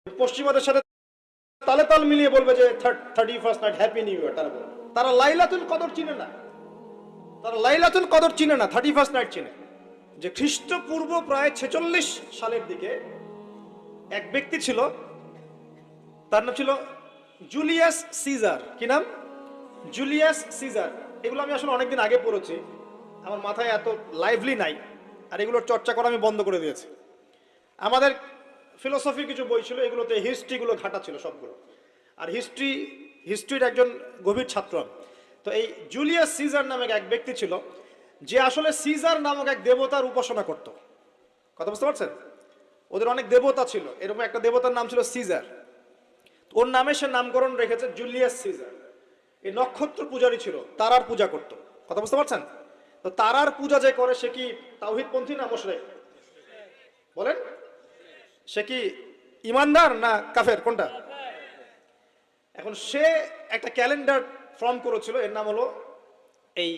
পশ্চিমাদের সাথে তালে তাল মিলিয়ে বলবে যে 31st night happy new year. তারা লাইলাতুল কদর চিনে না, তারা লাইলাতুল কদর চিনে না, 31st নাইট চিনে। যে খ্রিস্টপূর্ব প্রায় 46 সালের দিকে এক ব্যক্তি ছিল, তার নাম ছিল জুলিয়াস সিজার। কি নাম? Julius Caesar. এগুলো আমি আসলে অনেকদিন আগে পড়েছি, আমার মাথায় এত লাইভলি নাই, আর এগুলোর চর্চা করা আমি বন্ধ করে দিয়েছি। আমাদের ফিলোসফির কিছু বই ছিল, এগুলোতে হিস্ট্রিগুলো ঘাটা ছিল সবগুলো, আর হিস্ট্রির একজন গভীর ছাত্র। তো এই জুলিয়াস সিজার নামক এক ব্যক্তি ছিল, যে আসলে সিজার নামক এক দেবতার উপাসনা করত। কথা বুঝতে পারছেন? ওদের অনেক দেবতা ছিল, এরকম একটা দেবতার নাম ছিল সিজার। ওর নামে সে নামকরণ রেখেছে জুলিয়াস সিজার। এই নক্ষত্র পূজারী ছিল, তারার পূজা করত। কথা বুঝতে পারছেন? তো তারার পূজা যে করে সে কি তাওহীদপন্থী না মুশরিক? বলেন, সে কি ইমানদার না কাফের, কোনটা? এখন সে একটা ক্যালেন্ডার ফর্ম করেছিল, এর নাম হলো এই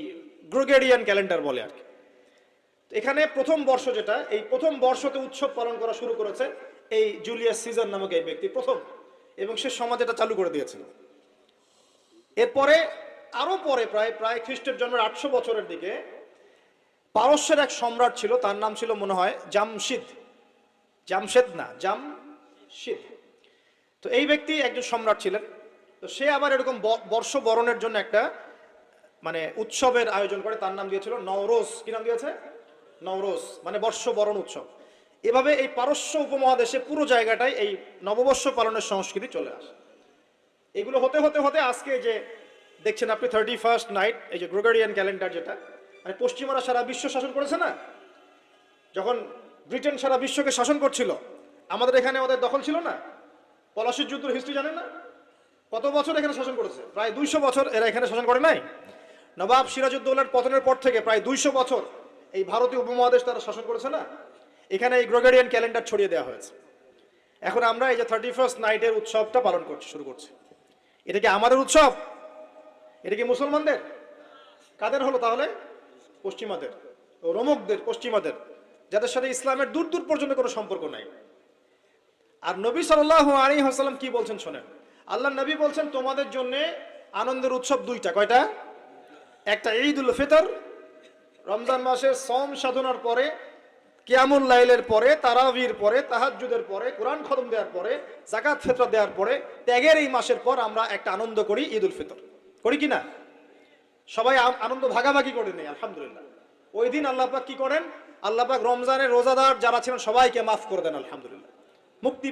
গ্রেগরিয়ান ক্যালেন্ডার বলে আর কি। এখানে প্রথম বর্ষ যেটা, এই প্রথম বর্ষতে উৎসব পালন করা শুরু করেছে এই জুলিয়াস সিজার নামক এই ব্যক্তি প্রথম, এবং সে সমাজ এটা চালু করে দিয়েছিল। এরপরে আরো পরে প্রায় খ্রিস্টের জন্মের 800 বছরের দিকে পারস্যের এক সম্রাট ছিল, তার নাম ছিল মনে হয় জামশিদ। তো এই ব্যক্তি একজন সম্রাট ছিলেন। তো সে আবার এরকম বর্ষ বরণের জন্য একটা মানে উৎসবের আয়োজন করে, তার নাম দিয়েছিল নওরোজ। কি নাম দিয়েছে? নওরোজ, মানে বর্ষ বরণ উৎসব। এভাবে এই পারস্য উপমহাদেশে পুরো জায়গাটায় এই নববর্ষ পালনের সংস্কৃতি চলে আসে। এগুলো হতে হতে হতে আজকে যে দেখছেন আপনি 31st নাইট, এই যে গ্রেগরিয়ান ক্যালেন্ডার, যেটা মানে পশ্চিমারা সারা বিশ্ব শাসন করেছে না। যখন ব্রিটেন সারা বিশ্বকে শাসন করছিল, আমাদের এখানে ওদের দখল ছিল না। পলাশির যুদ্ধের হিস্ট্রি জানেন না? কত বছর এখানে শাসন করেছে? প্রায় 200 বছর এরা এখানে শাসন করে নাই। নবাব সিরাজউদ্দৌলার পতনের পর থেকে প্রায় 200 বছর এই ভারতীয় উপমহাদেশ তারা শাসন করেছে না। এখানে এই গ্রেগরিয়ান ক্যালেন্ডার ছড়িয়ে দেওয়া হয়েছে। এখন আমরা এই যে 31st নাইটের উৎসবটা পালন শুরু করছি। এটা কি আমাদের উৎসব? এটা কি মুসলমানদের? কাদের হলো তাহলে? পশ্চিমাদের, রোমকদের, পশ্চিমাদের, যাদের সাথে ইসলামের দূর দূর পর্যন্ত কোনো সম্পর্ক নাই। আর নবী সাল্লাল্লাহু আলাইহি ওয়াসাল্লাম কি বলছেন শোনেন। আল্লাহ নবী বলছেন তোমাদের জন্য আনন্দের উৎসব দুইটা। কয়টা? একটা ঈদুল ফিতর, রমজান মাসের সওম সাধনার পরে, কিয়ামুল লাইলের পরে, তারাবির পরে, তাহাজ্জুদের পরে, কোরআন খতম দেওয়ার পরে, যাকাত ফিতরা দেওয়ার পরে, ত্যাগের এই মাসের পর আমরা একটা আনন্দ করি, ঈদুল ফিতর। করি কি না? সবাই আনন্দ ভাগাভাগি করে নেই, আলহামদুলিল্লাহ। ওই দিন আল্লাহ পাক কি করেন? আল্লাহ পাক রমজানের রোজাদার যারা ছিলেন সবাইকে মাফ করে দেন, আলহামদুলিল্লাহ। মুক্তি